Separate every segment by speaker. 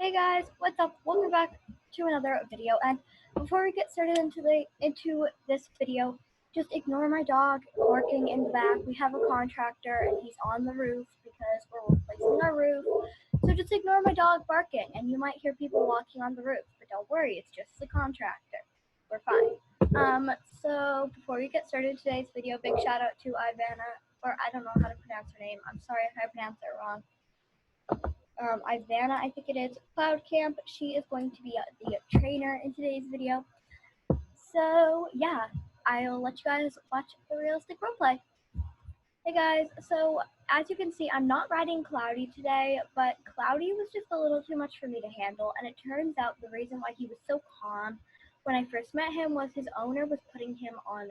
Speaker 1: Hey guys, what's up? Welcome back to another video. And before we get started into this video, just ignore my dog barking in the back. We have a contractor and he's on the roof because we're replacing our roof. So just ignore my dog barking, and you might hear people walking on the roof. But don't worry, it's just the contractor. We're fine. So before we get started today's video, big shout out to Ivana, or I don't know how to pronounce her name. I'm sorry if I pronounced it wrong. Ivana, I think it is, Cloud Camp. She is going to be the trainer in today's video. So yeah, I'll let you guys watch the realistic roleplay. Hey guys, so as you can see, I'm not riding Cloudy today, but Cloudy was just a little too much for me to handle, and it turns out the reason why he was so calm when I first met him was his owner was putting him on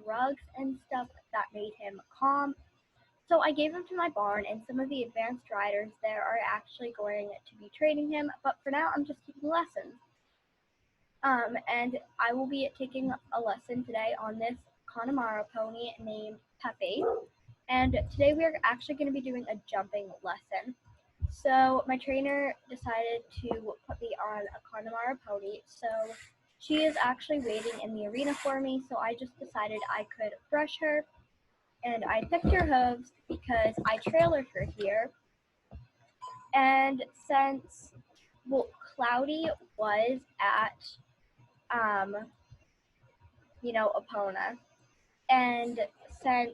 Speaker 1: drugs and stuff that made him calm. So I gave him to my barn, and some of the advanced riders there are actually going to be training him, but for now I'm just taking lessons. And I will be taking a lesson today on this Connemara pony named Peppy, and today we are actually going to be doing a jumping lesson. So my trainer decided to put me on a Connemara pony, so she is actually waiting in the arena for me, so I just decided I could brush her. And I picked her hooves because I trailered her here. And since, Cloudy was at, Epona, and since,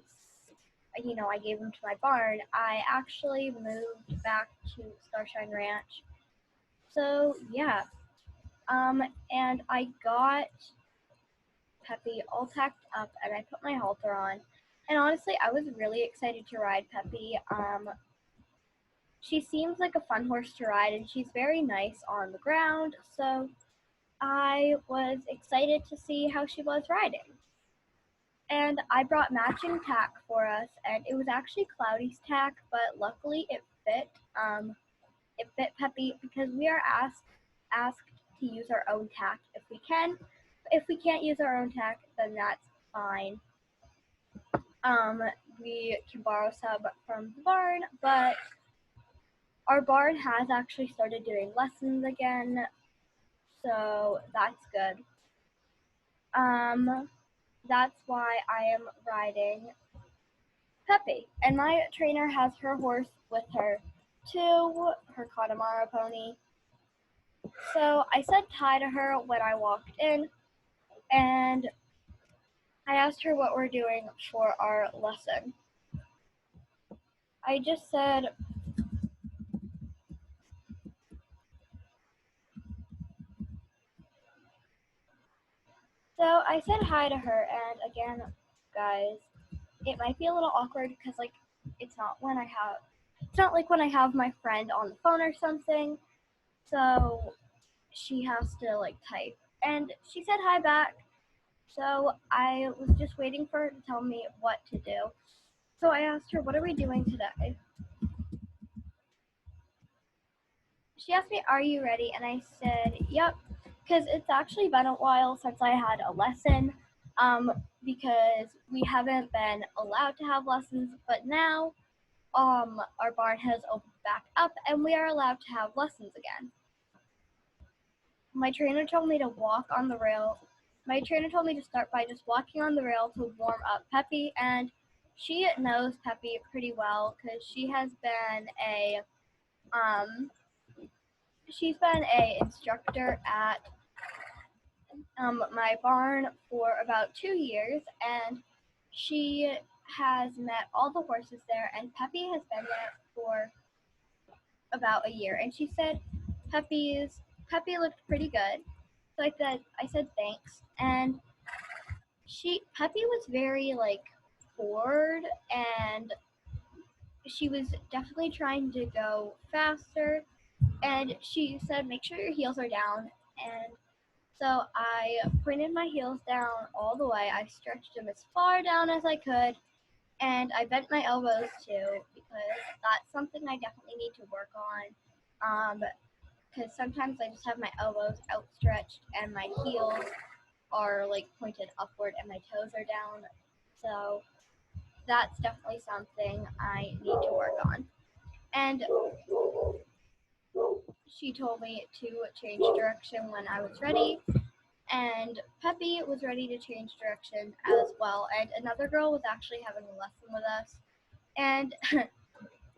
Speaker 1: I gave him to my barn, I actually moved back to Starshine Ranch. So, yeah. And I got Peppy all packed up, and I put my halter on. And honestly, I was really excited to ride Peppy. She seems like a fun horse to ride, and she's very nice on the ground, so I was excited to see how she was riding. And I brought matching tack for us, and it was actually Cloudy's tack, but luckily it fit Peppy because we are asked to use our own tack if we can. If we can't use our own tack, then that's fine. We can borrow some from the barn, but our barn has actually started doing lessons again, so that's good. That's why I am riding Peppy, and my trainer has her horse with her too, her Connemara pony. So I said hi to her when I walked in, and I asked her what we're doing for our lesson. I just said, so I said hi to her, and again, guys, it might be a little awkward because it's not like when I have my friend on the phone or something, so she has to type. And she said hi back, so I was just waiting for her to tell me what to do. So I asked her, what are we doing today? She asked me, are you ready? And I said, yep, because it's actually been a while since I had a lesson, because we haven't been allowed to have lessons, but now our barn has opened back up and we are allowed to have lessons again. My trainer told me to walk on the rail. My trainer told me to start by just walking on the rail to warm up Peppy, and she knows Peppy pretty well because she's been a instructor at my barn for about 2 years, and she has met all the horses there, and Peppy has been there for about a year, and she said Peppy looked pretty good. So I said thanks, and Peppy was very bored, and she was definitely trying to go faster, and she said make sure your heels are down, and so I pointed my heels down all the way. I stretched them as far down as I could, and I bent my elbows too, because that's something I definitely need to work on. Because sometimes I just have my elbows outstretched and my heels are pointed upward and my toes are down. So that's definitely something I need to work on. And she told me to change direction when I was ready, and Peppy was ready to change direction as well, and another girl was actually having a lesson with us, and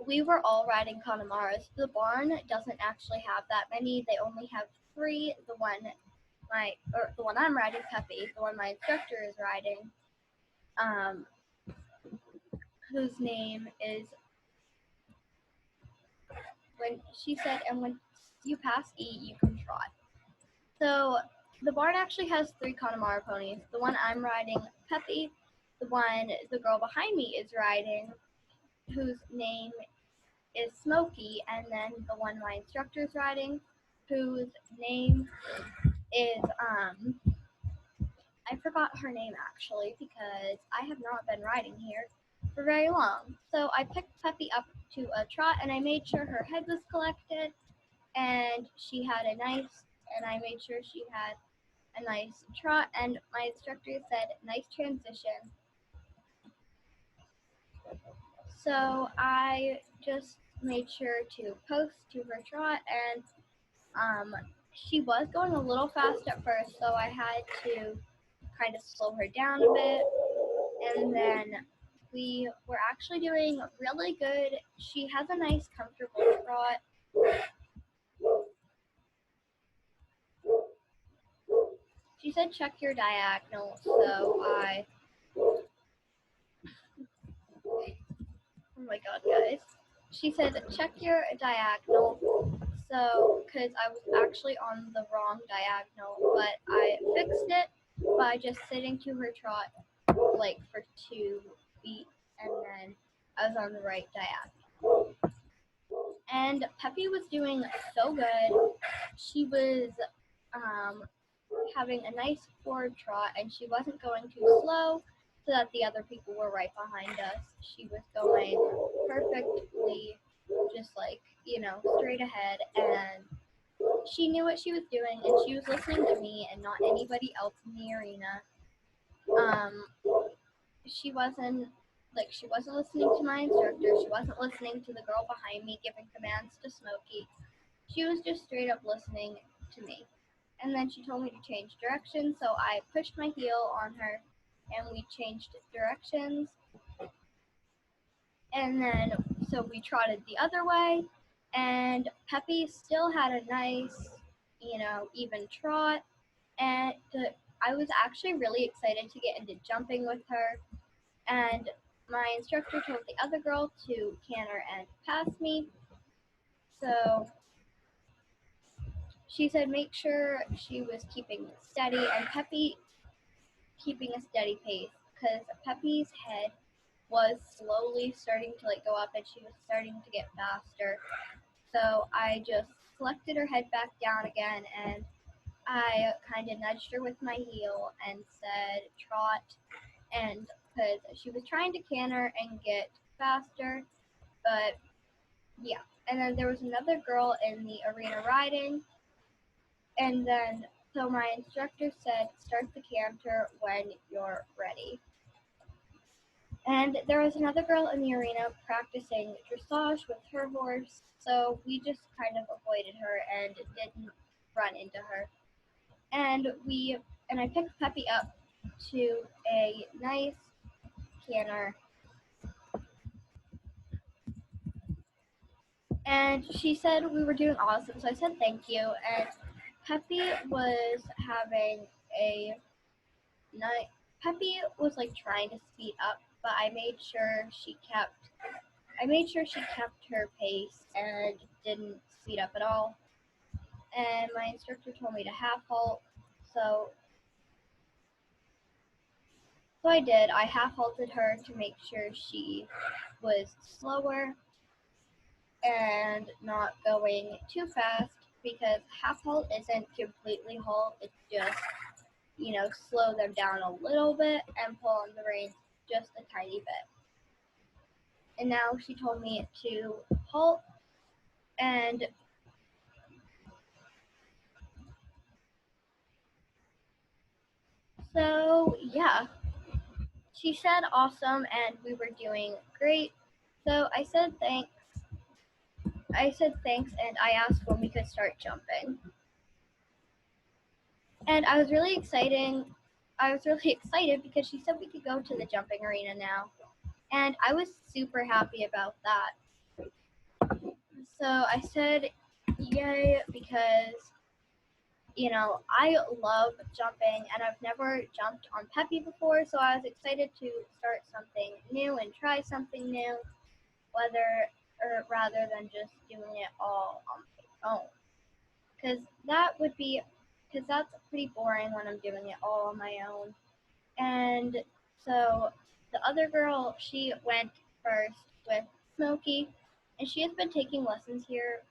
Speaker 1: we were all riding Connemara's. The barn doesn't actually have that many. They only have 3. The one I'm riding, Peppy, the one my instructor is riding, whose name is, when she said, and when you pass E, you can trot. So the barn actually has 3 Connemara ponies. The one I'm riding, Peppy, the one the girl behind me is riding, whose name is Smokey, and then the one my instructor is riding, whose name is, I forgot her name actually because I have not been riding here for very long. So I picked Peppy up to a trot, and I made sure her head was collected, and I made sure she had a nice trot, and my instructor said, nice transition. So I just made sure to post to her trot, and she was going a little fast at first, so I had to kind of slow her down a bit, and then we were actually doing really good. She has a nice comfortable trot. She said check your diagonal, so oh my god, guys. She said check your diagonal, so, because I was actually on the wrong diagonal, but I fixed it by just sitting to her trot like for 2 feet, and then I was on the right diagonal. And Peppy was doing so good. She was having a nice forward trot, and she wasn't going too slow so that the other people were right behind us. She was going perfectly, just like, straight ahead, and she knew what she was doing, and she was listening to me and not anybody else in the arena. She wasn't listening to my instructor. She wasn't listening to the girl behind me giving commands to Smokey. She was just straight up listening to me. And then she told me to change directions, so I pushed my heel on her, and we changed directions. And then, so we trotted the other way, and Peppy still had a nice, even trot. And I was actually really excited to get into jumping with her. And my instructor told the other girl to canter and pass me. So she said make sure she was keeping steady, and Peppy keeping a steady pace, because Peppy's head was slowly starting to go up, and she was starting to get faster. So I just selected her head back down again, and I kind of nudged her with my heel and said trot, and because she was trying to canter and get faster, but yeah. And then there was another girl in the arena riding, and then so my instructor said start the canter when you're ready. And there was another girl in the arena practicing dressage with her horse, so we just kind of avoided her and didn't run into her. And I picked Peppy up to a nice canter, and she said we were doing awesome, so I said thank you. And Peppy was having a night. Peppy was trying to speed up, but I made sure she kept her pace and didn't speed up at all. And my instructor told me to half halt, so I did. I half halted her to make sure she was slower and not going too fast, because half halt isn't completely halt. It's just, slow them down a little bit and pull on the reins just a tiny bit. And now she told me to halt, and so yeah, she said awesome, and we were doing great. So I said thanks, I said thanks, and I asked when we could start jumping. And I was really excited because she said we could go to the jumping arena now. And I was super happy about that. So I said yay because, I love jumping and I've never jumped on Peppy before, so I was excited to start something new and try something new, rather than just doing it all on my own. Because that's pretty boring when I'm doing it all on my own. And so the other girl, she went first with Smokey, and she has been taking lessons here.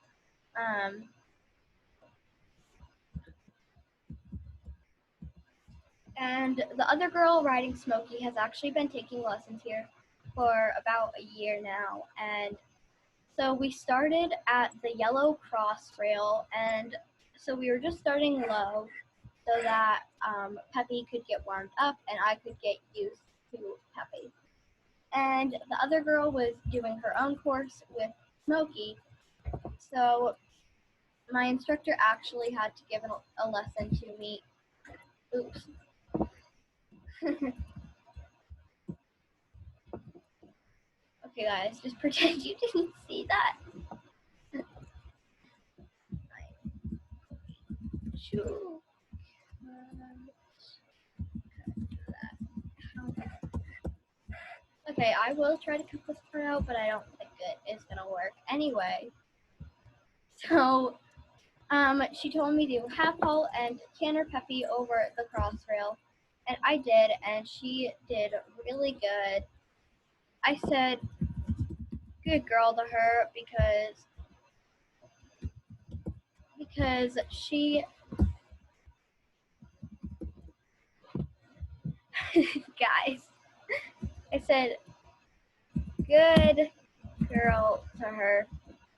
Speaker 1: And the other girl riding Smokey has actually been taking lessons here for about a year now. And so we started at the yellow cross rail, and so we were just starting low so that Peppy could get warmed up and I could get used to Peppy. And the other girl was doing her own course with Smokey, so my instructor actually had to give a lesson to me. Oops. Okay, guys, just pretend you didn't see that. Okay, I will try to cut this part out, but I don't think it is gonna work. Anyway, so she told me to half halt and canter Peppy over the cross rail, and I did, and she did really good. I said good girl to her because she guys, I said good girl to her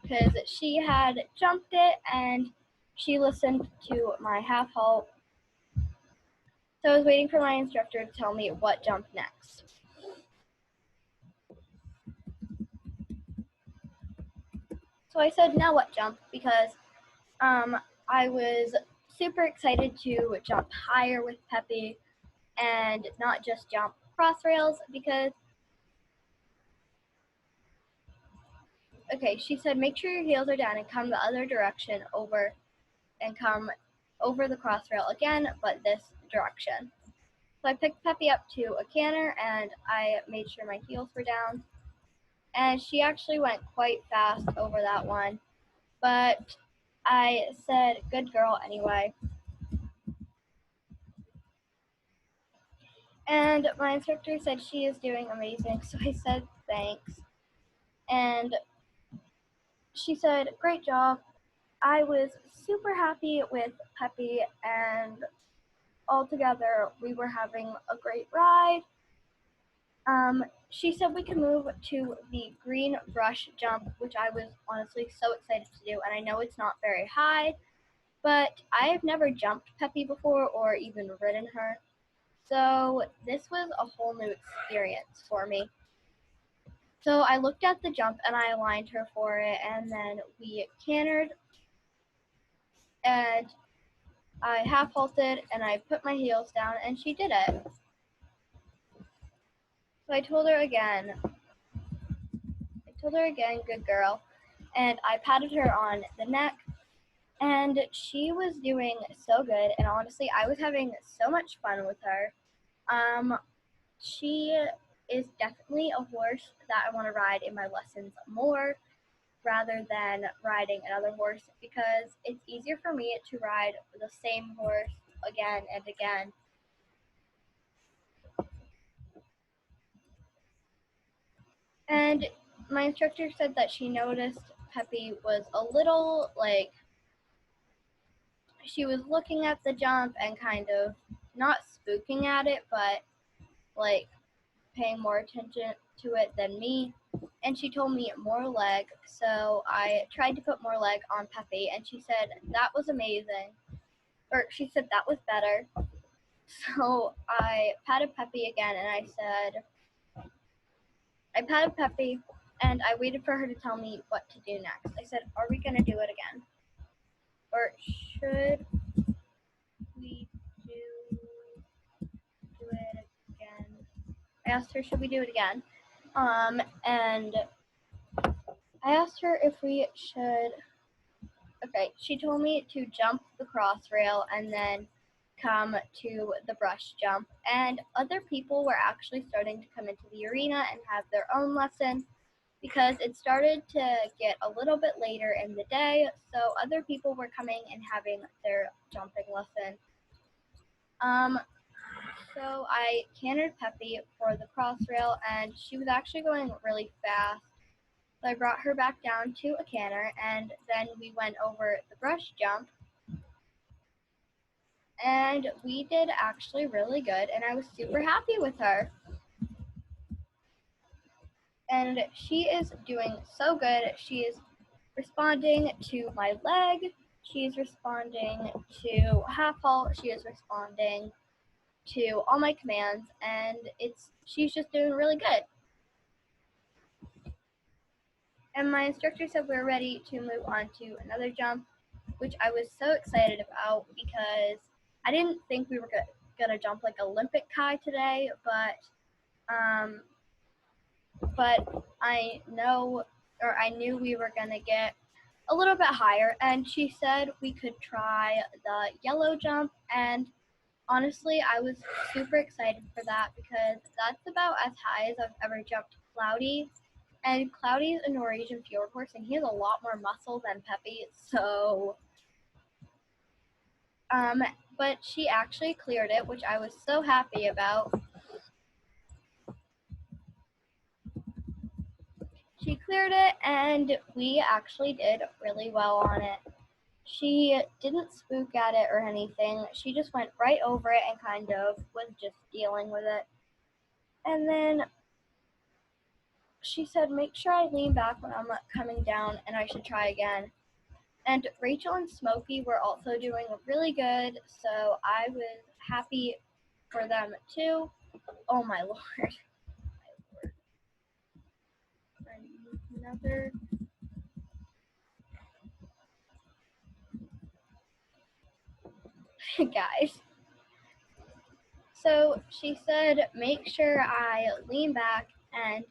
Speaker 1: because she had jumped it and she listened to my half halt. So I was waiting for my instructor to tell me what jump next. So I said, now what jump? Because I was super excited to jump higher with Peppy and not just jump cross rails because, okay, she said, make sure your heels are down and come the other direction over the cross rail again, but this direction. So I picked Peppy up to a canter and I made sure my heels were down. And she actually went quite fast over that one. But I said, good girl anyway. And my instructor said she is doing amazing, so I said thanks. And she said, great job. I was super happy with Peppy, and altogether we were having a great ride. She said we could move to the green brush jump, which I was honestly so excited to do, and I know it's not very high, but I've never jumped Peppy before or even ridden her, so this was a whole new experience for me. So I looked at the jump and I aligned her for it, and then we cantered, and I half halted and I put my heels down, and she did it. So I told her again, good girl, and I patted her on the neck, and she was doing so good, and honestly, I was having so much fun with her. She is definitely a horse that I want to ride in my lessons more rather than riding another horse because it's easier for me to ride the same horse again and again. And my instructor said that she noticed Peppy was a little she was looking at the jump and kind of not spooking at it, but like paying more attention to it than me. And she told me more leg, so I tried to put more leg on Peppy, and she said that was amazing. Or she said that was better. So I patted Peppy again, and I patted Peppy, and I waited for her to tell me what to do next. I said, are we going to do it again? Or should we do it again? I asked her, should we do it again? And I asked her if we should. Okay, she told me to jump the cross rail and then come to the brush jump. And other people were actually starting to come into the arena and have their own lesson because it started to get a little bit later in the day. So other people were coming and having their jumping lesson. So I cantered Peppy for the cross rail, and she was actually going really fast. So I brought her back down to a canter, and then we went over the brush jump. And we did actually really good, and I was super happy with her. And she is doing so good. She is responding to my leg. She is responding to half halt. She is responding to all my commands, and she's just doing really good. And my instructor said we were ready to move on to another jump, which I was so excited about because I didn't think we were gonna jump like Olympic high today, but I knew we were gonna get a little bit higher, and she said we could try the yellow jump, and honestly, I was super excited for that because that's about as high as I've ever jumped Cloudy. And Cloudy is a Norwegian fjord horse, and he has a lot more muscle than Peppy, so but she actually cleared it, which I was so happy about. She cleared it, and we actually did really well on it. She didn't spook at it or anything. She just went right over it and kind of was just dealing with it. And then she said, make sure I lean back when I'm coming down, and I should try again. And Rachel and Smokey were also doing really good, so I was happy for them too. Oh my lord. Another. Guys. So she said, make sure I lean back and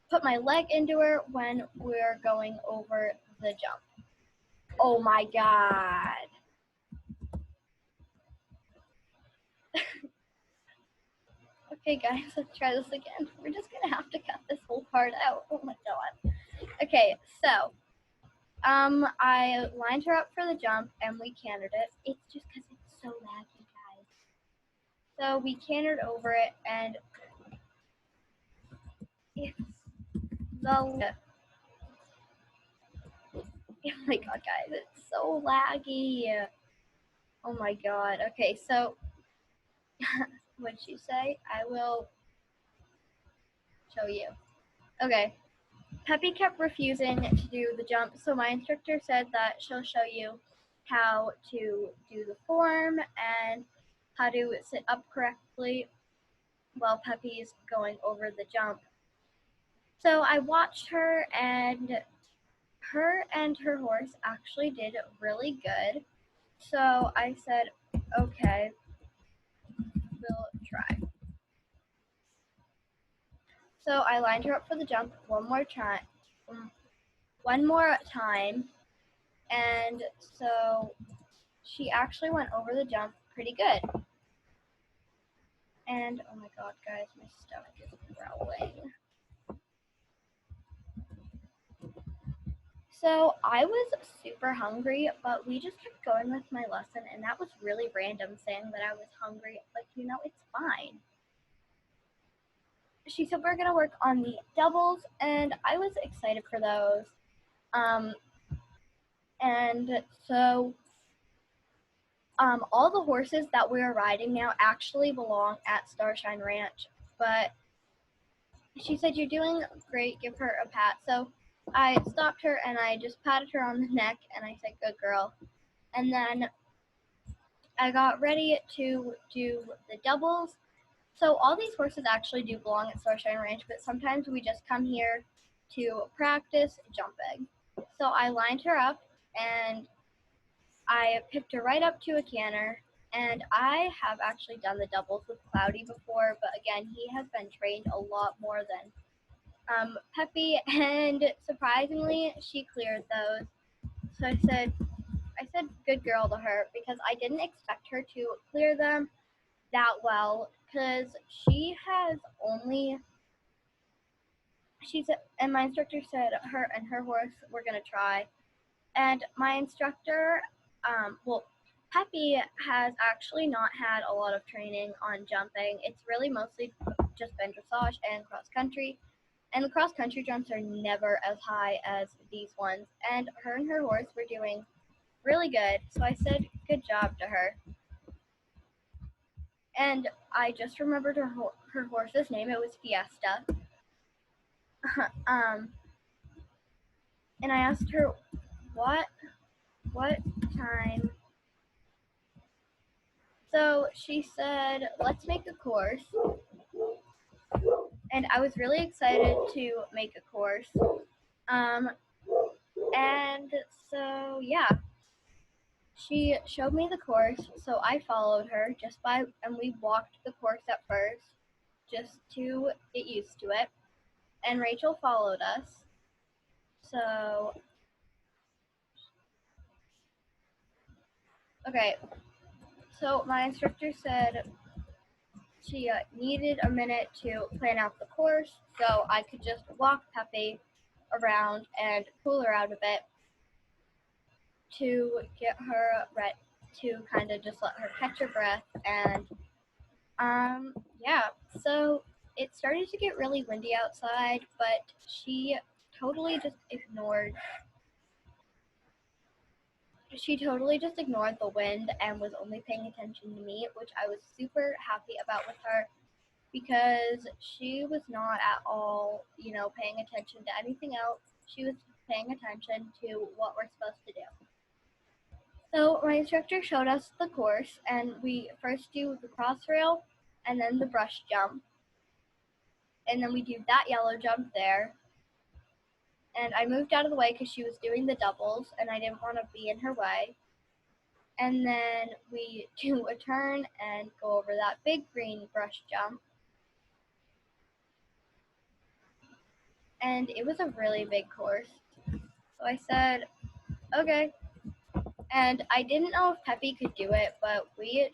Speaker 1: put my leg into her when we're going over the jump. Oh my god. Okay, guys, let's try this again. We're just gonna have to cut this whole part out. Oh my god. Okay, so I lined her up for the jump and we cantered it. It's just because it's so laggy, guys. So we cantered over it, and it's the. Oh my god, guys, it's so laggy. Oh my god. Okay, so what'd she say? I will show you. Okay. Peppy kept refusing to do the jump, so my instructor said that she'll show you how to do the form and how to sit up correctly while Peppy's going over the jump. So I watched her, and her horse actually did really good. So I said, okay, we'll try. So I lined her up for the jump one more time, and so she actually went over the jump pretty good. And oh my god, guys, my stomach is growling. So I was super hungry, but we just kept going with my lesson, and that was really random saying that I was hungry. Like, it's fine. She said we're gonna work on the doubles, and I was excited for those. And so all the horses that we're riding now actually belong at Starshine Ranch, but she said, you're doing great, give her a pat. So I stopped her and I just patted her on the neck and I said, good girl. And then I got ready to do the doubles, So all these horses actually do belong at Starshine Ranch, but sometimes we just come here to practice jumping. So I lined her up and I picked her right up to a canter, and I have actually done the doubles with Cloudy before, but again, he has been trained a lot more than Peppy, and surprisingly, she cleared those. So I said good girl to her because I didn't expect her to clear them that well because she has only and my instructor said her and her horse were gonna try, and my instructor, well, Peppy has actually not had a lot of training on jumping. It's really mostly just been dressage and cross country. And the cross country jumps are never as high as these ones. And her horse were doing really good. So I said good job to her. And I just remembered her horse's name. It was Fiesta. And I asked her what time. So she said, let's make a course. And I was really excited to make a course. And so, yeah, she showed me the course. So I followed her and we walked the course at first just to get used to it. And Rachel followed us. So, okay. So my instructor said she needed a minute to plan out the course, so I could just walk Peppy around and cool her out a bit to get her ready, to kind of just let her catch her breath. And yeah, so it started to get really windy outside, but she totally just ignored the wind and was only paying attention to me, which I was super happy about with her because she was not at all, paying attention to anything else. She was paying attention to what we're supposed to do. So my instructor showed us the course, and we first do the cross rail and then the brush jump. And then we do that yellow jump there. And I moved out of the way because she was doing the doubles, and I didn't want to be in her way. And then we do a turn and go over that big green brush jump. And it was a really big course. So I said, okay. And I didn't know if Peppy could do it, but we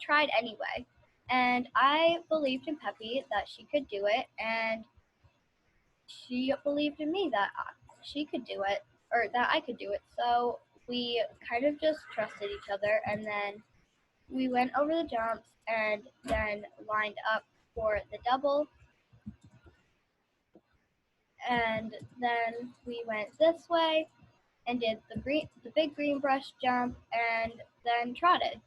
Speaker 1: tried anyway. And I believed in Peppy that she could do it, and she believed in me that she could do it, or that I could do it. So we kind of just trusted each other, and then we went over the jumps and then lined up for the double. And then we went this way and did the big green brush jump, and then trotted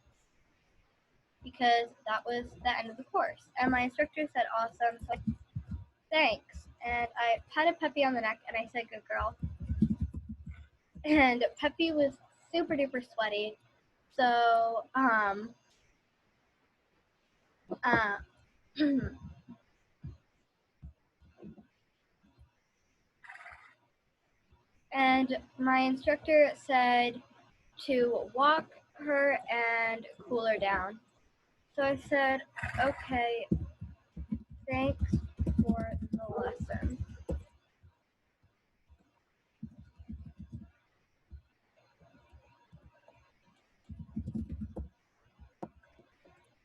Speaker 1: because that was the end of the course. And my instructor said, awesome, so thanks. And I patted Peppy on the neck and I said, good girl. And Peppy was super duper sweaty. So, and my instructor said to walk her and cool her down. So I said, okay, thanks for the lesson.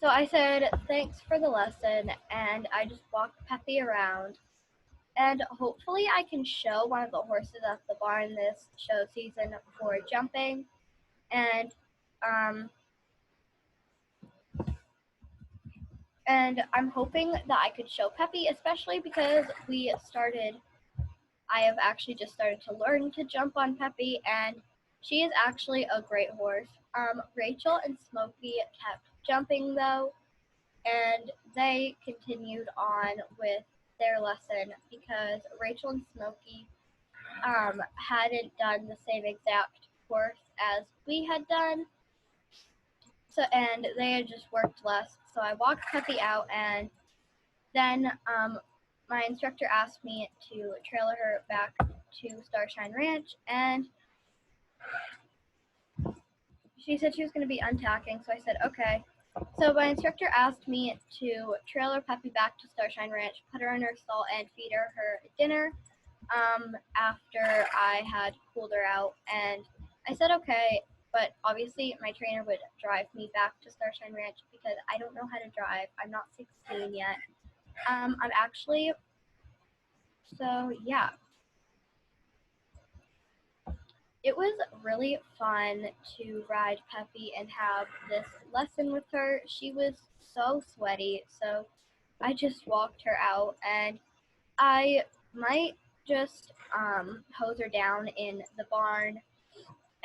Speaker 1: So I said, thanks for the lesson, and I just walked Peppy around. And hopefully I can show one of the horses at the barn this show season for jumping. And I'm hoping that I could show Peppy, especially because I have actually just started to learn to jump on Peppy, and she is actually a great horse. Rachel and Smokey kept jumping though, and they continued on with their lesson because Rachel and Smokey hadn't done the same exact course as we had done. And they had just worked less. So I walked Peppy out, and then my instructor asked me to trailer her back to Starshine Ranch, and she said she was going to be untacking, so I said okay. So my instructor asked me to trailer Peppy back to Starshine Ranch, put her in her stall, and feed her dinner after I had cooled her out. And I said okay, but obviously my trainer would drive me back to Starshine Ranch because I don't know how to drive. I'm not 16 yet. I'm actually, so yeah. It was really fun to ride Peppy and have this lesson with her. She was so sweaty, so I just walked her out, and I might just hose her down in the barn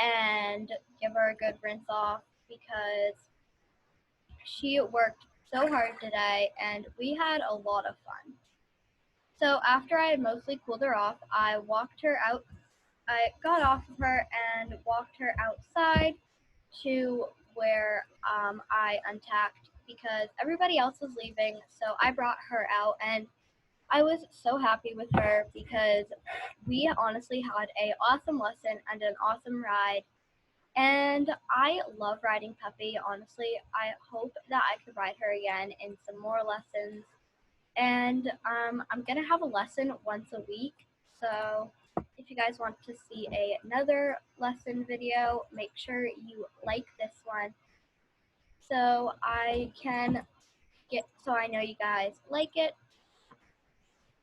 Speaker 1: and give her a good rinse off because she worked so hard today and we had a lot of fun. So after I had mostly cooled her off, I walked her out. I got off of her and walked her outside to where I untacked because everybody else was leaving. So I brought her out, and I was so happy with her because we honestly had an awesome lesson and an awesome ride. And I love riding Peppy, honestly. I hope that I could ride her again in some more lessons. And I'm going to have a lesson once a week. So if you guys want to see another lesson video, make sure you like this one so I know you guys like it.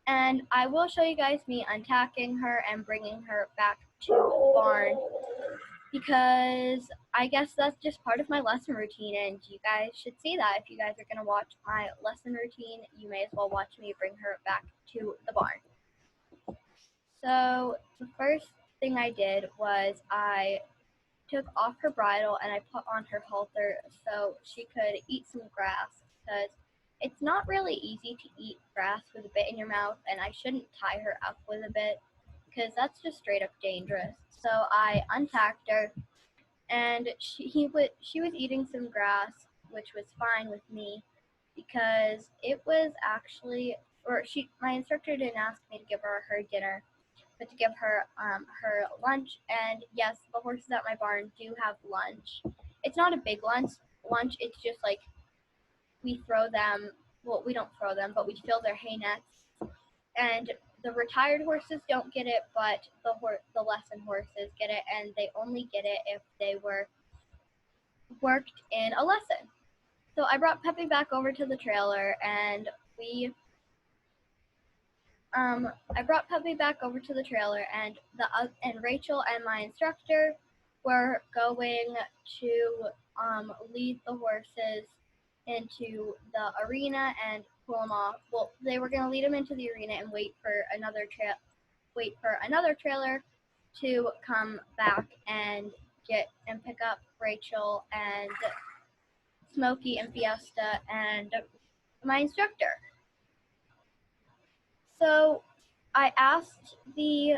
Speaker 1: And I will show you guys me untacking her and bringing her back to the barn because I guess that's just part of my lesson routine, and you guys should see that. If you guys are going to watch my lesson routine, you may as well watch me bring her back to the barn. So the first thing I did was I took off her bridle and I put on her halter so she could eat some grass because it's not really easy to eat grass with a bit in your mouth, and I shouldn't tie her up with a bit because that's just straight up dangerous. So I untacked her, and she was eating some grass, which was fine with me because it was actually, my instructor didn't ask me to give her dinner, but to give her her lunch. And yes, the horses at my barn do have lunch. It's not a big lunch. It's just like we throw them. Well, we don't throw them, but we fill their hay nets. And the retired horses don't get it, but the lesson horses get it, and they only get it if they were worked in a lesson. So I brought Peppy back over to the trailer, and I brought Peppy back over to the trailer, and Rachel and my instructor were going to lead the horses into the arena and pull them off. Well, they were going to lead them into the arena and wait for another trailer to come back and pick up Rachel and Smokey and Fiesta and my instructor. So I asked the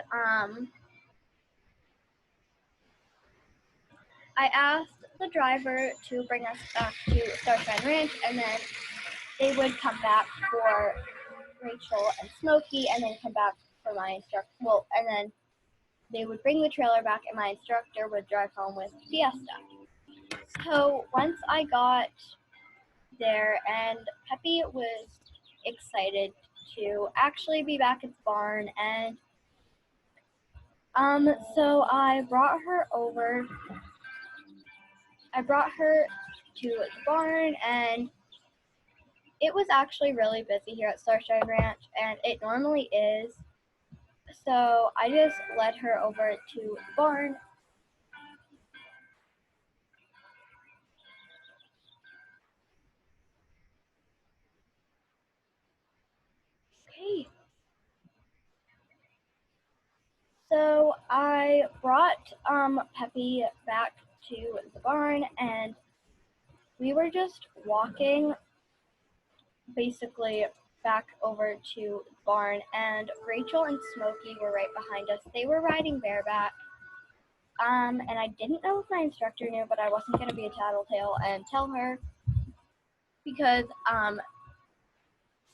Speaker 1: driver to bring us back to Starshine Ranch, and then they would come back for Rachel and Smokey, and then come back for my instructor. Well, and then they would bring the trailer back, and my instructor would drive home with Fiesta. So once I got there, and Peppy was excited to actually be back at the barn, and so I brought her to the barn, and it was actually really busy here at Starshine Ranch, and it normally is. So I just led her over to the barn. Okay. So I brought Peppy back to the barn, and we were just walking basically back over to the barn, and Rachel and Smokey were right behind us. They were riding bareback, And I didn't know if my instructor knew, but I wasn't going to be a tattletale and tell her because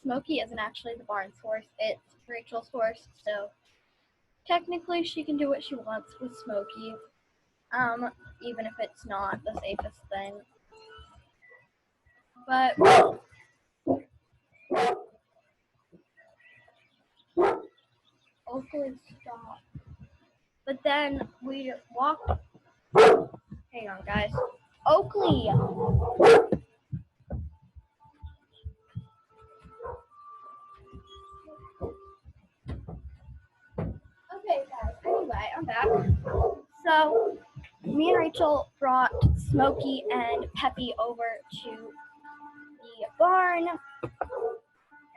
Speaker 1: Smokey isn't actually the barn's horse, it's Rachel's horse, so technically she can do what she wants with Smokey, even if it's not the safest thing. But Oakley stopped. But then we walked. Hang on, guys. Oakley. Okay, guys. Anyway, I'm back. So me and Rachel brought Smokey and Peppy over to the barn.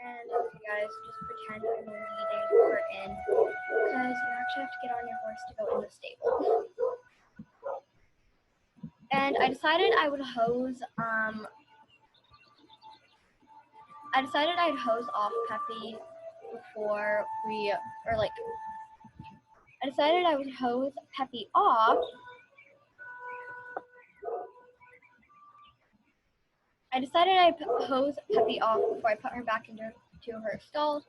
Speaker 1: And okay, guys, just pretend I'm leading her in because you actually have to get on your horse to go in the stable. And I decided I would hose I'd hose off Peppy before we, or like, I decided I would hose Peppy off. I decided I'd hose Peppy off before I put her back into her stall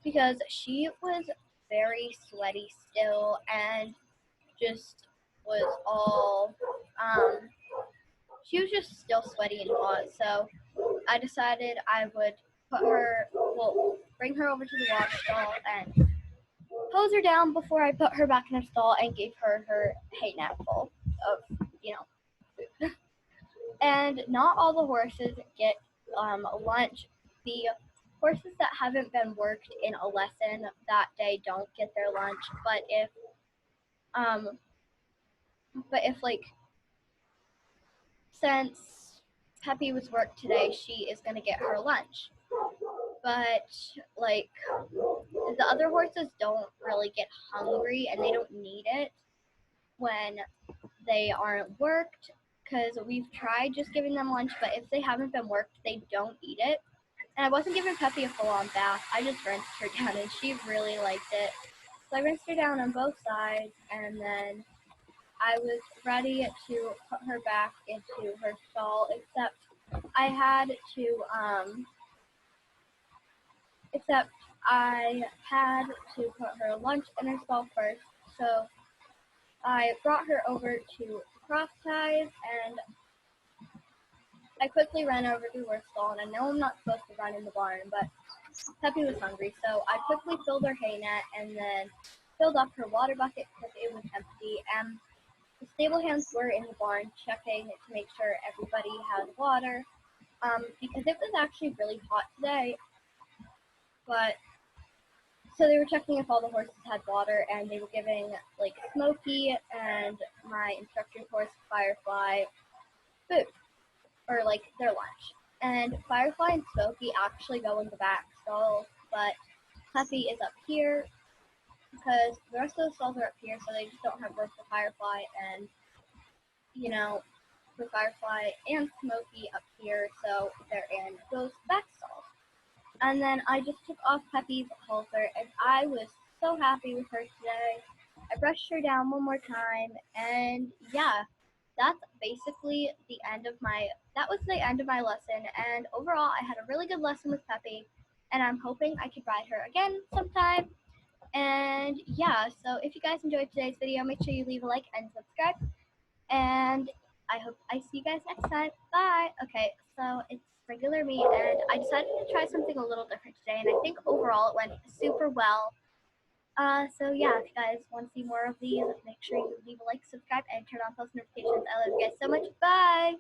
Speaker 1: because she was very sweaty still and just was all, she was just still sweaty and hot. So I decided I would bring her over to the wash stall and hose her down before I put her back in her stall and gave her her hay net full of, food. And not all the horses get lunch. The horses that haven't been worked in a lesson that day don't get their lunch. But if like, since Peppy was worked today, she is gonna get her lunch. But like, the other horses don't really get hungry and they don't need it when they aren't worked, because we've tried just giving them lunch, but if they haven't been worked, they don't eat it. And I wasn't giving Peppy a full-on bath. I just rinsed her down, and she really liked it. So I rinsed her down on both sides, and then I was ready to put her back into her stall, except I had to put her lunch in her stall first. So I brought her over to cross ties, and I quickly ran over to her stall, and I know I'm not supposed to run in the barn, but Peppy was hungry, so I quickly filled her hay net and then filled up her water bucket because it was empty. And the stable hands were in the barn checking to make sure everybody had water, because it was actually really hot today. But so they were checking if all the horses had water, and they were giving like Smokey and my instructor's horse Firefly food, or like their lunch. And Firefly and Smokey actually go in the back stalls, but Peppy is up here because the rest of the stalls are up here, so they just don't have room for Firefly, and for Firefly and Smokey up here, so they're in those back stalls. And then I just took off Peppy's halter, and I was so happy with her today. I brushed her down one more time, and yeah, that's basically the end of my lesson. And overall, I had a really good lesson with Peppy, and I'm hoping I could ride her again sometime. And yeah, so if you guys enjoyed today's video, make sure you leave a like and subscribe. And I hope I see you guys next time. Bye. Okay, so it's regular me, and I decided to try something a little different today, and I think overall it went super well. So yeah, if you guys want to see more of these, make sure you leave a like, subscribe, and turn on post notifications. I love you guys so much. Bye!